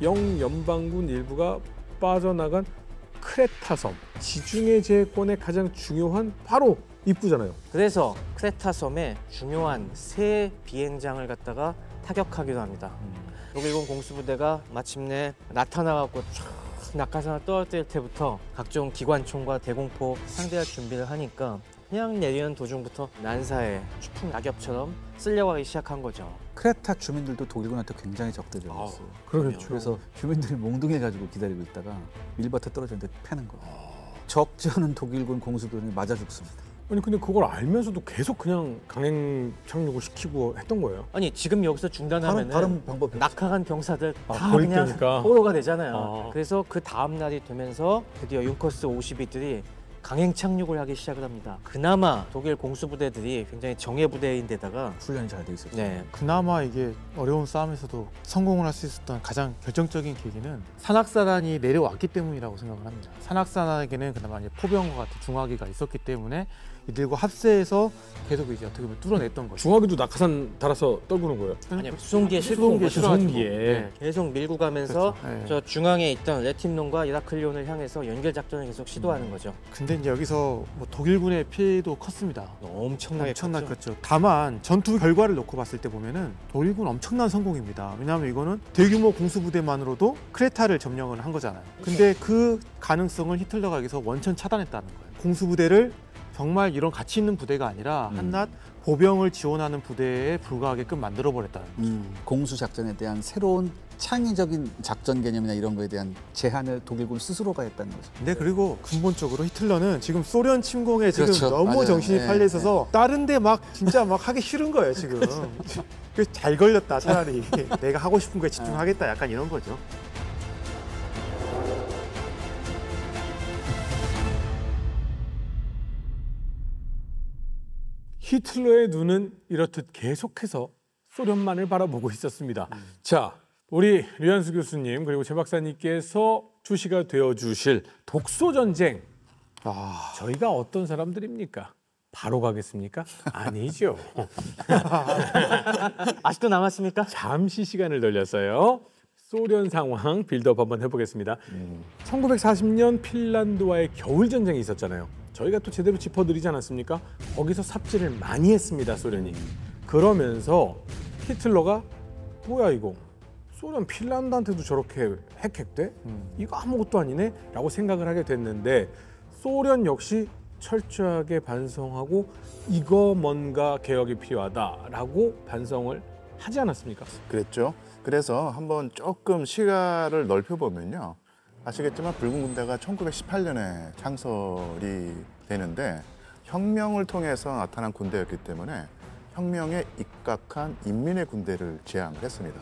영연방군 일부가 빠져나간 크레타 섬, 지중해 제해권의 가장 중요한 바로 입구잖아요. 그래서 크레타 섬에 중요한 새 비행장을 갖다가 타격하기도 합니다. 독일군 공수부대가 마침내 나타나갖고 촥 낙하산을 떨어뜨릴 때부터 각종 기관총과 대공포 상대할 준비를 하니까 그냥 내리는 도중부터 난사에 추풍 낙엽처럼 쓸려가기 시작한 거죠. 크레타 주민들도 독일군한테 굉장히 적대적이었어요. 그러겠죠. 그래서 주민들이 몽둥이해가지고 기다리고 있다가 밀밭에 떨어졌는데 패는 거예요. 적지 않은 독일군 공수들이 맞아 죽습니다. 아니 근데 그걸 알면서도 계속 그냥 강행 착륙을 시키고 했던 거예요. 아니 지금 여기서 중단하면 다른 방법이 낙하간 병사들 다 버릴 그냥 테니까. 포로가 되잖아요. 아. 그래서 그 다음 날이 되면서 드디어 융커스 52들이 강행 착륙을 하기 시작을 합니다. 그나마 독일 공수부대들이 굉장히 정예부대인데다가 훈련이 잘 돼 있었죠. 네, 그나마 이게 어려운 싸움에서도 성공을 할 수 있었던 가장 결정적인 계기는 산악사단이 내려왔기 때문이라고 생각을 합니다. 산악사단에게는 그나마 이제 포병과 같은 중화기가 있었기 때문에 이들과 합세해서 계속 이제 어떻게 보면 뚫어냈던 거죠. 중화기도 낙하산 달아서 떨구는 거예요. 아니 수송기에 싣고 수송기에. 네, 계속 밀고 가면서 그렇죠. 네. 저 중앙에 있던 레틴론과 이라클리온을 향해서 연결 작전을 계속 시도하는 거죠. 근데 이제 여기서 뭐 독일군의 피해도 컸습니다. 엄청나게 엄청나게 컸죠. 컸죠. 다만 전투 결과를 놓고 봤을 때 보면은 독일군 엄청난 성공입니다. 왜냐하면 이거는 대규모 공수부대만으로도 크레타를 점령을 한 거잖아요. 근데 그 가능성을 히틀러가 여기서 원천 차단했다는 거예요. 공수부대를 정말 이런 가치 있는 부대가 아니라 한낱 보병을 지원하는 부대에 불과하게끔 만들어버렸다는 거죠. 공수 작전에 대한 새로운 창의적인 작전 개념이나 이런 거에 대한 제한을 독일군 스스로가 했다는 거죠. 근데 그리고 근본적으로 히틀러는 지금 소련 침공에 지금 그렇죠. 너무 맞아요. 정신이 네, 팔려 있어서 다른 데 막 진짜 막 하기 싫은 거예요 지금. 그래서 잘 걸렸다 차라리. 내가 하고 싶은 거에 집중하겠다 약간 이런 거죠. 히틀러의 눈은 이렇듯 계속해서 소련만을 바라보고 있었습니다. 자, 우리 류한수 교수님 그리고 제 박사님께서 주시가 되어주실 독소전쟁. 저희가 어떤 사람들입니까? 바로 가겠습니까? 아니죠. 아직도 남았습니까? 잠시 시간을 돌렸어요. 소련 상황 빌드업 한번 해보겠습니다. 1940년 핀란드와의 겨울전쟁이 있었잖아요. 저희가 또 제대로 짚어드리지 않았습니까? 거기서 삽질을 많이 했습니다, 소련이. 그러면서 히틀러가 뭐야 이거? 소련 핀란드한테도 저렇게 핵핵돼? 이거 아무것도 아니네? 라고 생각을 하게 됐는데 소련 역시 철저하게 반성하고 이거 뭔가 개혁이 필요하다라고 반성을 하지 않았습니까? 그랬죠. 그래서 한번 조금 시가를 넓혀보면요. 아시겠지만 붉은 군대가 1918년에 창설이 되는데 혁명을 통해서 나타난 군대였기 때문에 혁명에 입각한 인민의 군대를 지향을 했습니다.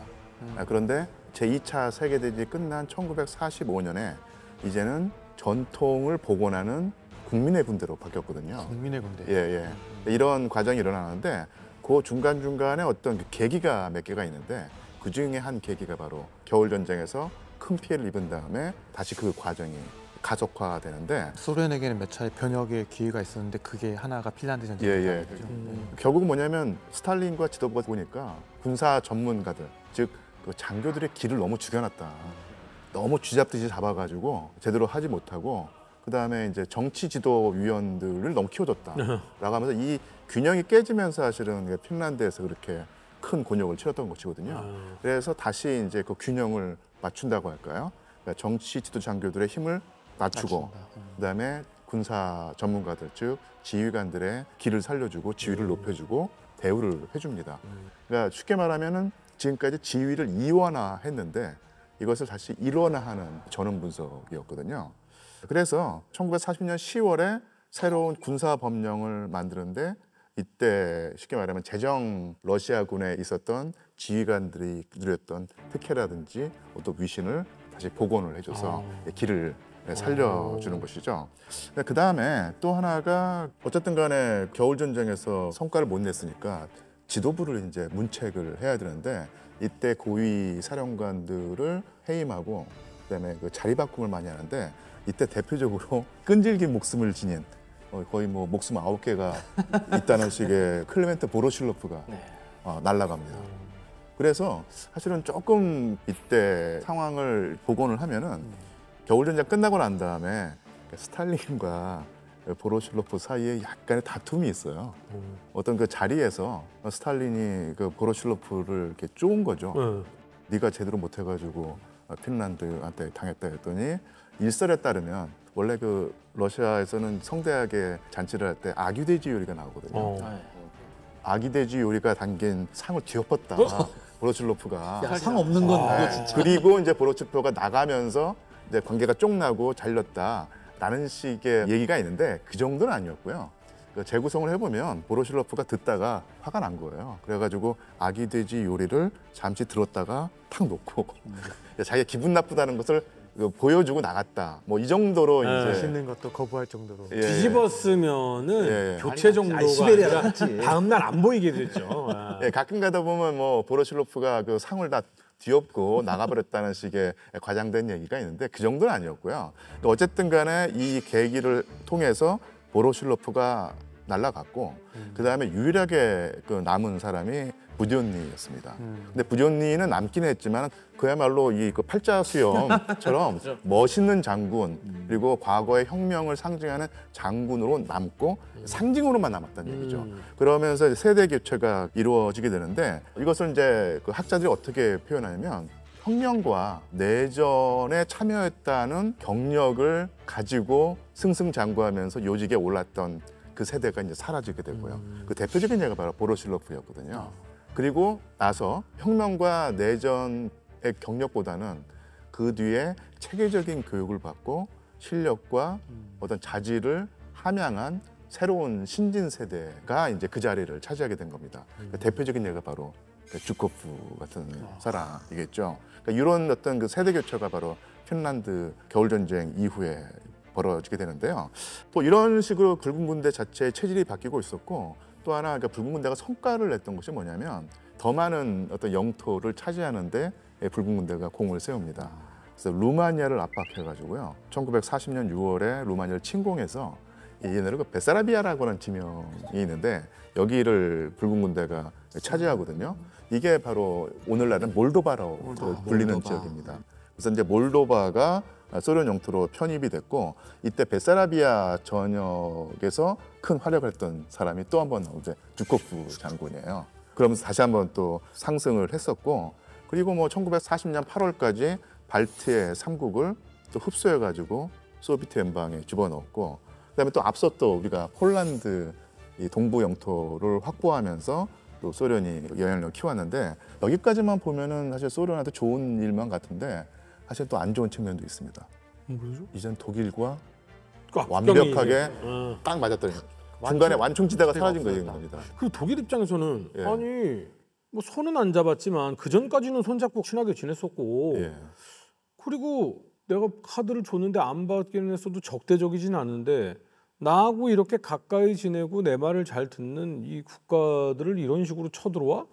그런데 제2차 세계대전이 끝난 1945년에 이제는 전통을 복원하는 국민의 군대로 바뀌었거든요. 국민의 군대. 예. 이런 과정이 일어나는데 그 중간중간에 어떤 계기가 몇 개가 있는데 그 중에 한 계기가 바로 겨울전쟁에서 큰 피해를 입은 다음에 다시 그 과정이 가속화되는데 소련에게는 몇 차례 변혁의 기회가 있었는데 그게 하나가 핀란드 전쟁이죠. 예. 결국은 뭐냐면 스탈린과 지도부가 보니까 군사 전문가들, 즉 그 장교들의 길을 너무 죽여놨다. 너무 쥐잡듯이 잡아가지고 제대로 하지 못하고 그다음에 이제 정치 지도위원들을 너무 키워줬다라고 하면서 이 균형이 깨지면서 사실은 핀란드에서 그렇게 큰 곤욕을 치렀던 것이거든요. 그래서 다시 이제 그 균형을 맞춘다고 할까요? 그러니까 정치 지도 장교들의 힘을 낮추고 그다음에 군사 전문가들 즉 지휘관들의 길을 살려주고 지위를 높여주고 대우를 해줍니다. 그러니까 쉽게 말하면은 지금까지 지위를 이원화했는데 이것을 다시 일원화하는 전원 분석이었거든요. 그래서 1940년 10월에 새로운 군사 법령을 만드는데 이때 쉽게 말하면 제정 러시아군에 있었던 지휘관들이 누렸던 특혜라든지 어떤 위신을 다시 복원을 해줘서 길을 살려주는 것이죠. 그 다음에 또 하나가 어쨌든 간에 겨울전쟁에서 성과를 못 냈으니까 지도부를 이제 문책을 해야 되는데 이때 고위 사령관들을 해임하고 그다음에 그 자리 바꿈을 많이 하는데 이때 대표적으로 끈질긴 목숨을 지닌 거의 뭐 목숨 9개가 있다는 식의 클레멘트 보로실로프가 날아갑니다. 그래서 사실은 조금 이때 상황을 복원을 하면은 겨울전쟁 끝나고 난 다음에 스탈린과 보로실로프 사이에 약간의 다툼이 있어요. 어떤 그 자리에서 스탈린이 그 보로실로프를 이렇게 쪼은 거죠. 네가 제대로 못해가지고 핀란드한테 당했다 했더니 일설에 따르면 원래 그 러시아에서는 성대하게 잔치를 할 때 아기돼지 요리가 나오거든요. 아기돼지 요리가 담긴 상을 뒤엎었다. 보로실로프가. 야, 상 없는 건 네. 그거 진짜. 그리고 이제 보로실로프가 나가면서 이제 관계가 쪽나고 잘렸다라는 식의 얘기가 있는데 그 정도는 아니었고요. 그 재구성을 해보면 보로실로프가 듣다가 화가 난 거예요. 그래가지고 아기 돼지 요리를 잠시 들었다가 탁 놓고 자기가 기분 나쁘다는 것을 보여주고 나갔다. 뭐 이 정도로 이제 맛있는 것도 거부할 정도로. 예. 뒤집었으면은 예. 교체 정도가 시베리아 아니라 같지. 다음 날 안 보이게 됐죠. 아. 예, 가끔 가다 보면 뭐 보로실로프가 그 상을 다 뒤엎고 나가버렸다는 식의 과장된 얘기가 있는데 그 정도는 아니었고요. 어쨌든 간에 이 계기를 통해서 보로실로프가 날아갔고 그다음에 유일하게 그 남은 사람이 부디온니였습니다. 근데 부디온니는 남긴 했지만 그야말로 이 그 팔자 수염처럼 멋있는 장군 그리고 과거의 혁명을 상징하는 장군으로 남고 상징으로만 남았다는 얘기죠. 그러면서 세대 교체가 이루어지게 되는데 이것을 이제 그 학자들이 어떻게 표현하냐면 혁명과 내전에 참여했다는 경력을 가지고 승승장구하면서 요직에 올랐던 그 세대가 이제 사라지게 되고요. 그 대표적인 예가 바로 보로실로프였거든요. 그리고 나서 혁명과 내전의 경력보다는 그 뒤에 체계적인 교육을 받고 실력과 어떤 자질을 함양한 새로운 신진 세대가 이제 그 자리를 차지하게 된 겁니다. 그 대표적인 예가 바로 주코프 같은 사람이겠죠. 그러니까 이런 어떤 그 세대 교체가 바로 핀란드 겨울전쟁 이후에 벌어지게 되는데요. 또 이런 식으로 붉은 군대 자체의 체질이 바뀌고 있었고 또 하나 그러니까 붉은 군대가 성과를 냈던 것이 뭐냐면 더 많은 어떤 영토를 차지하는데 붉은 군대가 공을 세웁니다. 그래서 루마니아를 압박해가지고요. 1940년 6월에 루마니아를 침공해서 옛날에 그 베사라비아라고 하는 지명이 있는데 여기를 붉은 군대가 차지하거든요. 이게 바로 오늘날은 몰도바라고 불리는 몰도바. 지역입니다. 그래서 이제 몰도바가 소련 영토로 편입이 됐고 이때 베사라비아 전역에서 큰 활약을 했던 사람이 또 한 번 나오죠. 주코프 장군이에요. 그러면서 다시 한번 또 상승을 했었고 그리고 뭐 1940년 8월까지 발트의 3국을 또 흡수해가지고 소비에트 연방에 집어넣었고 그다음에 또 앞서 또 우리가 폴란드 이 동부 영토를 확보하면서 또 소련이 영향력을 키웠는데 여기까지만 보면은 사실 소련한테 좋은 일만 같은데 사실 또 안 좋은 측면도 있습니다. 뭐죠? 이젠 독일과 꽉 완벽하게 어. 딱 맞았더니 중간에 완충지대가 사라진 겁니다. 그리고 독일 입장에서는 예. 아니 뭐 손은 안 잡았지만 그 전까지는 손잡고 친하게 지냈었고 예. 그리고 내가 카드를 줬는데 안 받기는 했어도 적대적이진 않은데 나하고 이렇게 가까이 지내고 내 말을 잘 듣는 이 국가들을 이런 식으로 쳐들어와?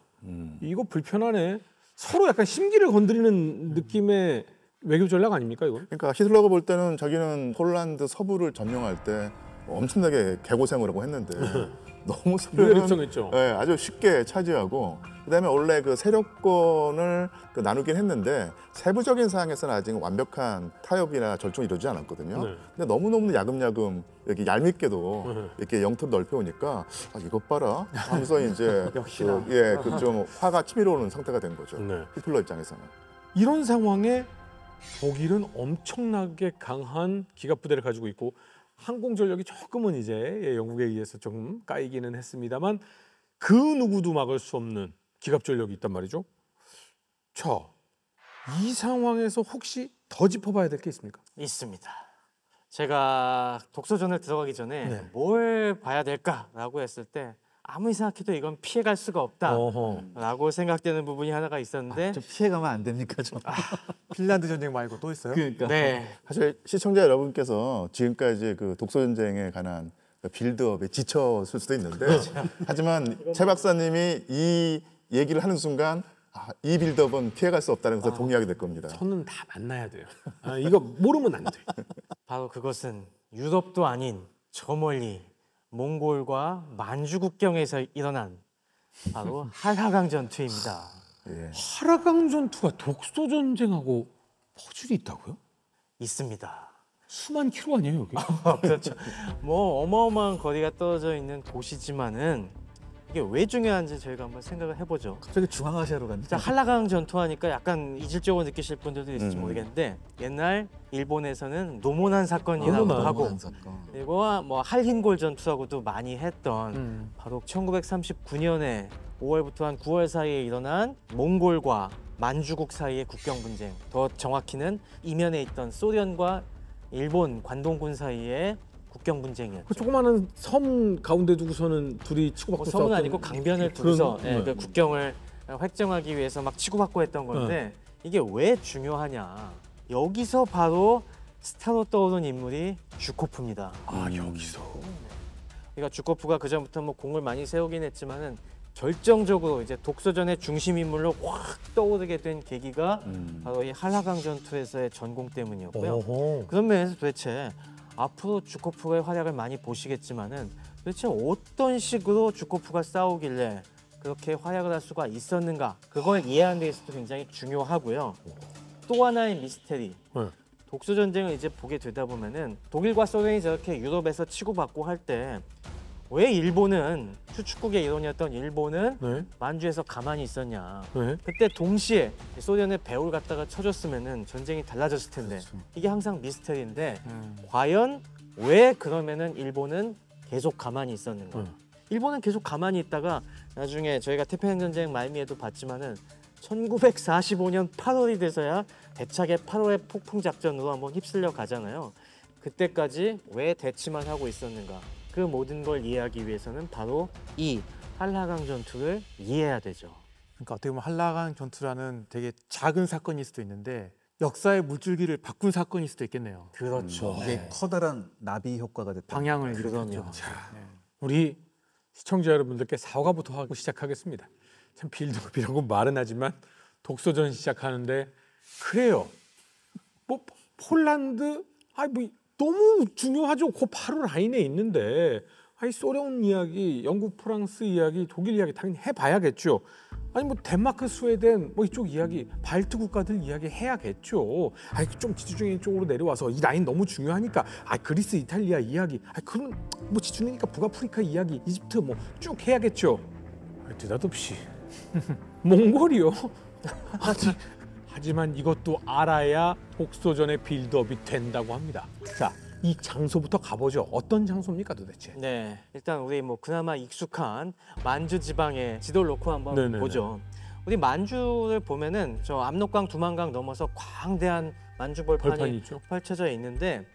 이거 불편하네. 서로 약간 심기를 건드리는 느낌의 외교 전략 아닙니까 이건? 그러니까 히틀러가 볼 때는 자기는 폴란드 서부를 점령할 때 엄청나게 개고생을 하고 했는데 너무 소련은 입성했죠. 예, 아주 쉽게 차지하고 그다음에 원래 그 세력권을 그 나누긴 했는데 세부적인 사항에서는 아직 완벽한 타협이나 절충이 이루어지지 않았거든요. 네. 근데 너무너무 야금야금 이렇게 얄밉게도 네. 이렇게 영토를 넓혀오니까 아, 이것 봐라 하면서 이제 역시나. 그 좀 화가 치밀어 오는 상태가 된 거죠. 네. 히틀러 입장에서는. 이런 상황에 독일은 엄청나게 강한 기갑 부대를 가지고 있고 항공 전력이 조금은 이제 영국에 의해서 좀 까이기는 했습니다만 그 누구도 막을 수 없는 기갑 전력이 있단 말이죠. 자, 이 상황에서 혹시 더 짚어봐야 될 게 있습니까? 있습니다. 제가 독서전을 들어가기 전에 네. 뭘 봐야 될까라고 했을 때 아무리 생각해도 이건 피해갈 수가 어허. 없다라고 생각되는 부분이 하나가 있었는데 좀 피해가면 안 됩니까 좀. 핀란드 전쟁 말고 또 있어요? 그러니까. 네. 사실 시청자 여러분께서 지금까지 그 독서 전쟁에 관한 빌드업에 지쳤을 수도 있는데 하지만 최 박사님이 이 얘기를 하는 순간 아, 이 빌드업은 피해갈 수 없다는 것을 동의하게 될 겁니다. 저는 다 만나야 돼요. 아, 이거 모르면 안 돼. 바로 그것은 유럽도 아닌 저 멀리 몽골과 만주 국경에서 일어난 바로 한라강 전투입니다. 예. 한라강 전투가 독소 전쟁하고 퍼즐이 있다고요? 있습니다. 수만 킬로 아니에요 여기? 그렇죠. 뭐 어마어마한 거리가 떨어져 있는 도시지만은 이게 왜 중요한지 저희가 한번 생각을 해보죠. 갑자기 중앙아시아로 갔네. 자, 한라강 전투하니까 약간 이질적으로 느끼실 분들도 있을지 모르겠는데 옛날 일본에서는 노모난 사건이라고도 노모난. 하고 사건. 그리고 뭐 할흰골 전투라고도 많이 했던 바로 1939년에 5월부터 한 9월 사이에 일어난 몽골과 만주국 사이의 국경 분쟁, 더 정확히는 이면에 있던 소련과 일본 관동군 사이의 국경 분쟁이었죠. 그 조그마한 섬 가운데 두고서는 둘이 치고받고 뭐 섬은 싸웠던 아니고 강변을 그런- 두고서 네. 그 국경을 획정하기 위해서 막 치고받고 했던 건데 이게 왜 중요하냐? 여기서 바로 스타로 떠오른 인물이 주코프입니다. 아 여기서 그러니까 주코프가 그 전부터 뭐 공을 많이 세우긴 했지만은 결정적으로 이제 독서전의 중심 인물로 확 떠오르게 된 계기가 바로 이 한라강 전투에서의 전공 때문이었고요. 어허. 그런 면에서 도대체 앞으로 주코프의 활약을 많이 보시겠지만은 도대체 어떤 식으로 주코프가 싸우길래 그렇게 활약을 할 수가 있었는가? 그걸 이해하는 데 있어서 굉장히 중요하고요. 또 하나의 미스테리. 네. 독소 전쟁을 이제 보게 되다 보면은 독일과 소련이 저렇게 유럽에서 치고받고 할 때 왜 일본은 추축국의 일원이었던 일본은 네. 만주에서 가만히 있었냐? 네. 그때 동시에 소련의 배후를 갖다가 쳐줬으면은 전쟁이 달라졌을 텐데 이게 항상 미스터리인데 과연 왜 그러면은 일본은 계속 가만히 있었는가? 일본은 계속 가만히 있다가 나중에 저희가 태평양 전쟁 말미에도 봤지만은 1945년 8월이 돼서야 대차게 8월의 폭풍 작전으로 한번 휩쓸려 가잖아요. 그때까지 왜 대치만 하고 있었는가? 그 모든 걸 이해하기 위해서는 바로 이 한라강 전투를 이해해야 되죠. 그러니까 어떻게 보면 한라강 전투라는 되게 작은 사건일 수도 있는데 역사의 물줄기를 바꾼 사건일 수도 있겠네요. 그렇죠. 이게 커다란 나비 효과가 됐다. 방향을 그럼요. 일으켰죠. 네. 우리 시청자 여러분들께 사과부터 하고 시작하겠습니다. 참 빌드업이라고 말은 하지만 독소전 시작하는데 그래요. 뭐 폴란드 뭐 너무 중요하죠. 그 바로 라인에 있는데 소련 이야기, 영국, 프랑스 이야기, 독일 이야기 당연히 해봐야겠죠. 아니 뭐 덴마크, 스웨덴 뭐 이쪽 이야기, 발트 국가들 이야기 해야겠죠. 좀 지중해 쪽으로 내려와서 이 라인 너무 중요하니까 그리스, 이탈리아 이야기, 그럼 뭐 지중해니까 북아프리카 이야기, 이집트 뭐 쭉 해야겠죠. 느닷없이 몽골이요. 하지만 이것도 알아야 독소전의 빌드업이 된다고 합니다. 자, 이 장소부터 가보죠. 어떤 장소입니까 도대체? 네, 일단 우리 뭐 그나마 익숙한 만주 지방의 지도를 놓고 한번 네네네. 보죠. 우리 만주를 보면은 저 압록강, 두만강 넘어서 광대한 만주 벌판이 벌판이 있죠. 펼쳐져 있는데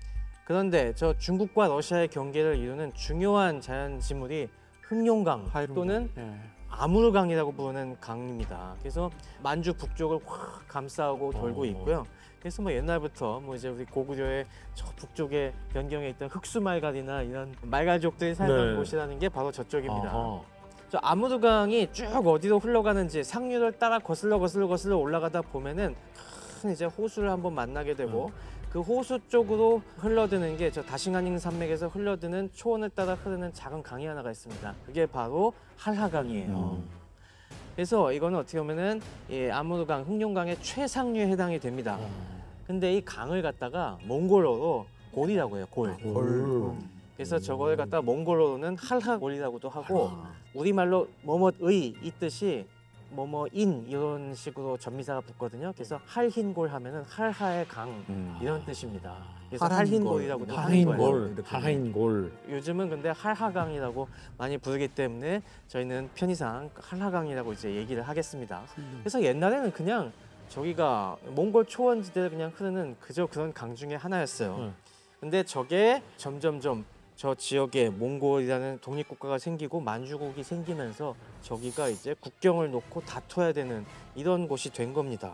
그런데 저 중국과 러시아의 경계를 이루는 중요한 자연 지물이 흑룡강 또는 네. 아무르강이라고 부르는 강입니다. 그래서 만주 북쪽을 확 감싸고 돌고 있고요. 그래서 뭐 옛날부터 뭐 이제 우리 고구려의 저 북쪽에 변경에 있던 흑수말갈이나 이런 말갈족들이 살던 네. 곳이라는 게 바로 저쪽입니다. 아하. 저 아무르강이 쭉 어디로 흘러가는지 상류를 따라 거슬러 올라가다 보면은 큰 이제 호수를 한번 만나게 되고 그 호수 쪽으로 흘러드는 게 저 다싱하닝 산맥에서 흘러드는 초원을 따라 흐르는 작은 강이 하나가 있습니다. 그게 바로 한라강이에요. 그래서 이거는 어떻게 보면은 이 아무르강, 흑룡강의 최상류에 해당이 됩니다. 근데 이 강을 갖다가 몽골어로 골이라고 해요. 골. 그래서 저걸 갖다가 몽골어로는 할하골이라고도 하고 우리말로 뭐뭐의 이 뜻이 뭐뭐인 이런 식으로 전미사가 붙거든요. 그래서 할흰골 하면은 할하의 강 이런 뜻입니다. 그래서 할흰골이라고도 하는 거예요. 하인골, 하인골. 요즘은 근데 할하강이라고 많이 부르기 때문에 저희는 편의상 한라강이라고 이제 얘기를 하겠습니다. 그래서 옛날에는 그냥 저기가 몽골 초원지대를 그냥 흐르는 그저 그런 강 중에 하나였어요. 근데 저게 점점점 저 지역에 몽골이라는 독립국가가 생기고 만주국이 생기면서 저기가 이제 국경을 놓고 다퉈야 되는 이런 곳이 된 겁니다.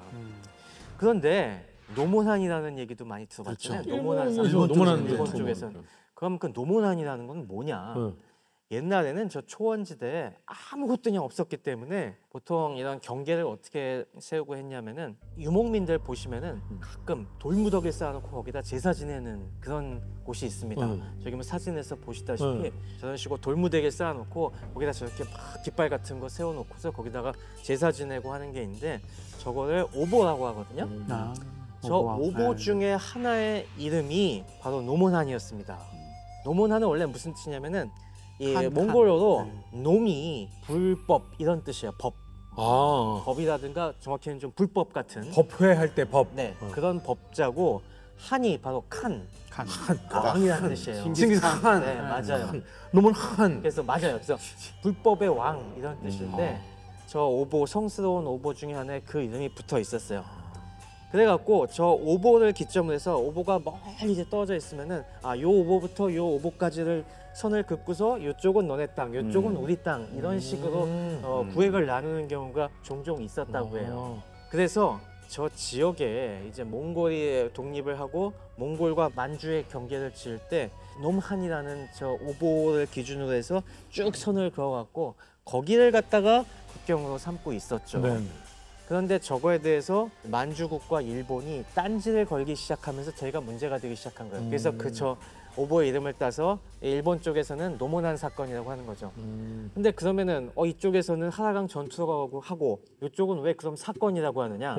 그런데 노모난이라는 얘기도 많이 들어봤잖아요. 그렇죠. 노모난 일본 일본 노모난 쪽에서는. 그럼 그 노모난이라는 건 뭐냐? 옛날에는 저 초원지대에 아무것도 그냥 없었기 때문에 보통 이런 경계를 어떻게 세우고 했냐면은 유목민들 보시면은 가끔 돌무더기 쌓아놓고 거기다 제사 지내는 그런 곳이 있습니다. 저기 뭐 사진에서 보시다시피 저런 식으로 돌무더기 쌓아놓고 거기다 저렇게 막 깃발 같은 거 세워놓고서 거기다가 제사 지내고 하는 게 있는데 저거를 오보라고 하거든요. 저 오보 중에 하나의 이름이 바로 노몬한이었습니다. 노몬한은 원래 무슨 뜻이냐면은 이 몽골어로 놈이 불법 이런 뜻이에요. 법. 법이라든가 정확히는 좀 불법 같은. 법회할 때 법. 네, 그런 법자고 한이 바로 칸. 왕이라는 뜻이에요. 징기스칸. 네, 맞아요. 놈은 한. 그래서 맞아요. 그래서 불법의 왕 이런 뜻인데 저 오보 성스러운 오보 중에 하나에 그 이름이 붙어 있었어요. 그래갖고 저 오보를 기점으로 해서 오보가 멀리 이제 떨어져 있으면은 요 오보부터 요 오보까지를 선을 긋고서 이쪽은 너네 땅, 이쪽은 우리 땅 이런 식으로 구획을 나누는 경우가 종종 있었다고 해요. 그래서 저 지역에 이제 몽골이 독립을 하고 몽골과 만주의 경계를 지을 때 놈한이라는 저 오보를 기준으로 해서 쭉 선을 그어갖고 거기를 갖다가 국경으로 삼고 있었죠. 네. 그런데 저거에 대해서 만주국과 일본이 딴지를 걸기 시작하면서 저희가 문제가 되기 시작한 거예요. 그래서 저 오보의 이름을 따서 일본 쪽에서는 노몬한 사건이라고 하는 거죠. 근데 그러면은 이쪽에서는 하라강 전투라고 하고 이쪽은 왜 그럼 사건이라고 하느냐?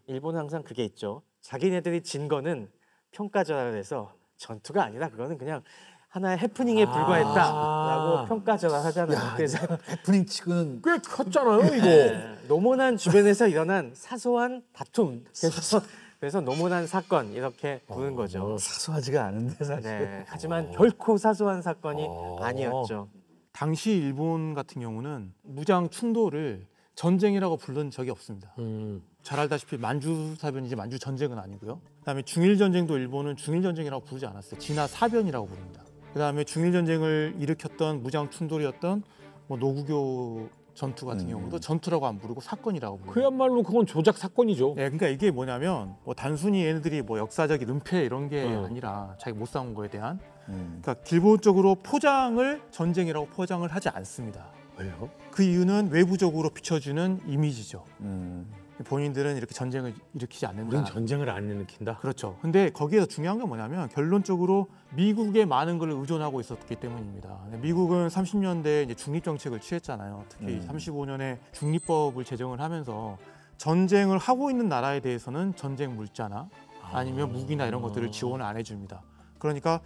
일본은 항상 그게 있죠. 자기네들이 진 거는 평가절하를 해서 전투가 아니라 그거는 그냥 하나의 해프닝에 불과했다라고 평가절하 하잖아요. 그래서 해프닝 치고는 꽤 컸잖아요, 이거. 네, 노몬한 주변에서 일어난 사소한 다툼. 그래서 노몬한 사건 이렇게 부른 거죠. 사소하지가 않은데 사실. 네, 하지만 결코 사소한 사건이 아니었죠. 당시 일본 같은 경우는 무장 충돌을 전쟁이라고 부른 적이 없습니다. 잘 알다시피 만주 사변이지 만주 전쟁은 아니고요. 그다음에 중일 전쟁도 일본은 중일 전쟁이라고 부르지 않았어요. 진화 사변이라고 부릅니다. 그다음에 중일 전쟁을 일으켰던 무장 충돌이었던 뭐 노구교 전투 같은 경우도 전투라고 안 부르고 사건이라고 부릅니다. 그야말로 그건 조작 사건이죠. 네, 그러니까 이게 뭐냐면 뭐 단순히 얘네들이 뭐 역사적인 은폐 이런 게 아니라 자기 못 싸운 거에 대한 그러니까 기본적으로 포장을 전쟁이라고 포장을 하지 않습니다. 왜요? 그 이유는 외부적으로 비춰주는 이미지죠. 본인들은 이렇게 전쟁을 일으키지 않는다. 우린 전쟁을 안 일으킨다. 그렇죠. 근데 거기에서 중요한 건 뭐냐면 결론적으로 미국에 많은 걸 의존하고 있었기 때문입니다. 미국은 30년대에 이제 중립 정책을 취했잖아요. 특히 35년에 중립법을 제정을 하면서 전쟁을 하고 있는 나라에 대해서는 전쟁 물자나 아니면 무기나 이런 것들을 지원을 안 해줍니다. 그러니까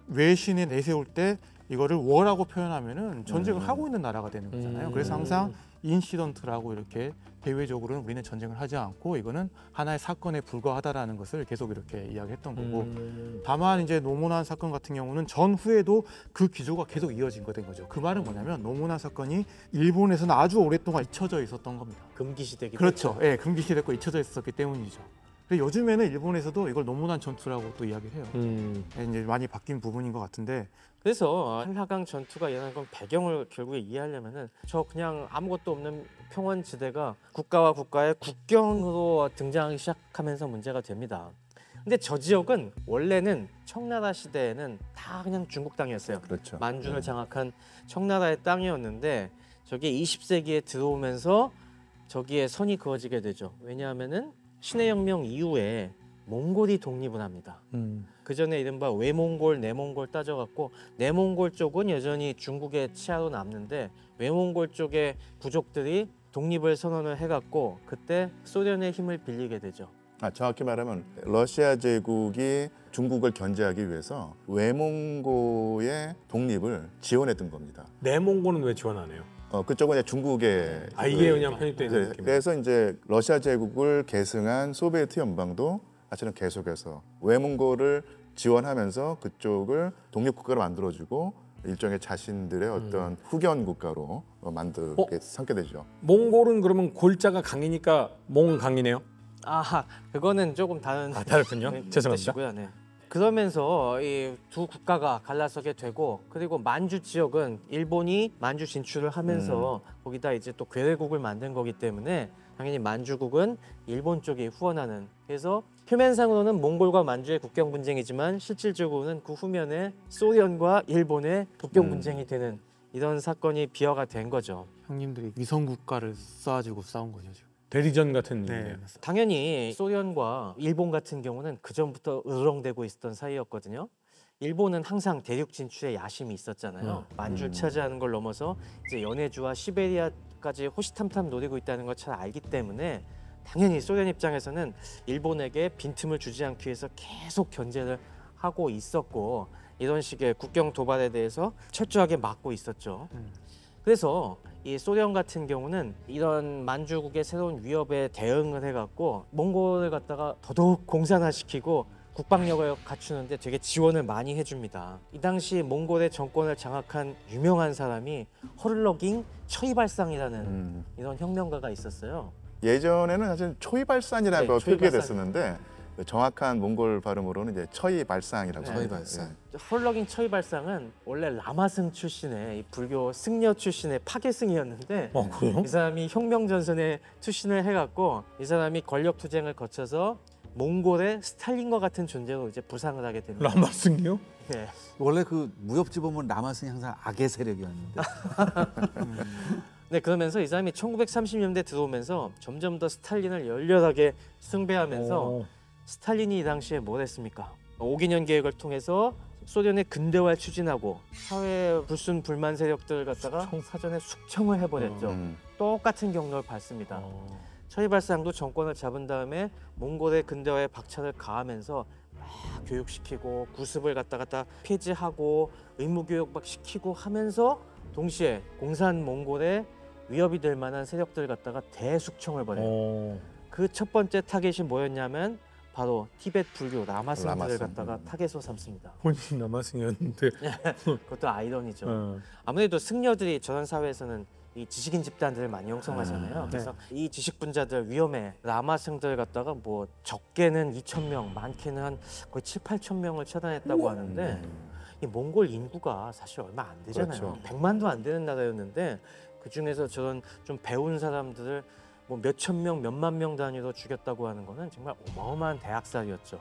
외신에 내세울 때 이거를 워라고 표현하면은 전쟁을 하고 있는 나라가 되는 거잖아요. 그래서 항상 인시던트라고 이렇게 대외적으로는 우리는 전쟁을 하지 않고 이거는 하나의 사건에 불과하다라는 것을 계속 이렇게 이야기했던 거고 다만 이제 노몬한 사건 같은 경우는 전후에도 그 기조가 계속 이어진 거죠. 그 말은 뭐냐면 노몬한 사건이 일본에서는 아주 오랫동안 잊혀져 있었던 겁니다. 금기시되기 그렇죠. 예, 금기시됐고 잊혀져 있었기 때문이죠. 근데 요즘에는 일본에서도 이걸 노몬한 전투라고 또 이야기를 해요. 예, 이제 많이 바뀐 부분인 것 같은데 그래서 한라강 전투가 일어난 건 배경을 결국에 이해하려면은 저 그냥 아무것도 없는 평원지대가 국가와 국가의 국경으로 등장하기 시작하면서 문제가 됩니다. 근데 저 지역은 원래는 청나라 시대에는 다 그냥 중국 땅이었어요. 그렇죠. 만주를 장악한 청나라의 땅이었는데 저게 20세기에 들어오면서 저기에 선이 그어지게 되죠. 왜냐하면은 신해혁명 이후에 몽골이 독립을 합니다. 그 전에 이른바 외몽골, 내몽골 따져갖고 내몽골 쪽은 여전히 중국의 치하로 남는데 외몽골 쪽의 부족들이 독립을 선언을 해갖고 그때 소련의 힘을 빌리게 되죠. 정확히 말하면 러시아 제국이 중국을 견제하기 위해서 외몽고의 독립을 지원했던 겁니다. 내몽고는 왜 지원 안 해요? 그쪽은 이제 중국의 이게 그냥 편입돼 있는 느낌. 그래서 이제 러시아 제국을 계승한 소비에트 연방도 사실은 계속해서 외몽고를 지원하면서 그쪽을 독립국가로 만들어주고 일종의 자신들의 어떤 후견 국가로 만들게 삼게 되죠. 몽골은 그러면 골자가 강이니까 몽강이네요. 아하, 그거는 조금 다른 다르군요. 죄송합니다. 뜻이고요. 네. 그러면서 이 두 국가가 갈라서게 되고 그리고 만주 지역은 일본이 만주 진출을 하면서 거기다 이제 또 괴뢰국을 만든 거기 때문에 당연히 만주국은 일본 쪽이 후원하는 그래서 표면상으로는 몽골과 만주의 국경 분쟁이지만 실질적으로는 그 후면에 소련과 일본의 국경 분쟁이 되는 이런 사건이 비화가 된 거죠. 형님들이 위성 국가를 쏴가지고 싸운 거죠. 지금. 대리전 같은 네, 일이네요. 맞습니다. 당연히 소련과 일본 같은 경우는 그 전부터 으르렁대고 있었던 사이였거든요. 일본은 항상 대륙 진출에 야심이 있었잖아요. 만주를 차지하는 걸 넘어서 이제 연해주와 시베리아까지 호시탐탐 노리고 있다는 걸 잘 알기 때문에 당연히 소련 입장에서는 일본에게 빈틈을 주지 않기 위해서 계속 견제를 하고 있었고 이런 식의 국경 도발에 대해서 철저하게 막고 있었죠. 그래서 이 소련 같은 경우는 이런 만주국의 새로운 위협에 대응을 해갖고 몽골을 갖다가 더더욱 공산화시키고 국방력을 갖추는데 되게 지원을 많이 해줍니다. 이 당시 몽골의 정권을 장악한 유명한 사람이 허를러깅 처이발상이라는 이런 혁명가가 있었어요. 예전에는 사실 초이발산이라고 네, 초이발산. 표기됐었는데 정확한 몽골 발음으로는 이제 처이발상이라고 네. 합니다. 처이발상. 헐러깅 처이발상은 원래 라마승 출신의 이 불교 승려 출신의 파괴승이었는데 그래요? 이 사람이 혁명전선에 투신을 해갖고 이 사람이 권력 투쟁을 거쳐서 몽골의 스탈린과 같은 존재로 이제 부상을 하게 됩니다. 라마승이요? 네. 원래 그 무협지 보면 라마스는 항상 악의 세력이었는데 네, 그러면서 이 사람이 1930년대 들어오면서 점점 더 스탈린을 열렬하게 숭배하면서 스탈린이 이 당시에 뭘 했습니까? 5개년 계획을 통해서 소련의 근대화를 추진하고 사회 불순 불만 세력들을 갖다가 사전에 숙청을 해버렸죠. 똑같은 경로를 밟습니다. 처이발상도 정권을 잡은 다음에 몽골의 근대화에 박차를 가하면서 막 교육시키고 구습을 갖다 폐지하고 의무교육 막 시키고 하면서 동시에 공산 몽골의 위협이 될 만한 세력들을 갖다가 대숙청을 벌여요. 그 첫 번째 타겟이 뭐였냐면 바로 티베트 불교 라마승들을 라마승. 갖다가 타겟으로 삼습니다. 본인 라마승이었는데. 그것도 아이러니죠. 아무래도 승려들이 저런 사회에서는 이 지식인 집단들을 많이 형성하잖아요. 그래서 이 지식분자들 위험해 라마승들 갖다가 뭐 적게는 2,000명, 많게는 한 거의 7, 8천 명을 처단했다고 하는데 이 몽골 인구가 사실 얼마 안 되잖아요. 그렇죠. 100만도 안 되는 나라였는데 그 중에서 저런 좀 배운 사람들을 뭐 몇천 명, 몇만 명 단위로 죽였다고 하는 거는 정말 어마어마한 대학살이었죠.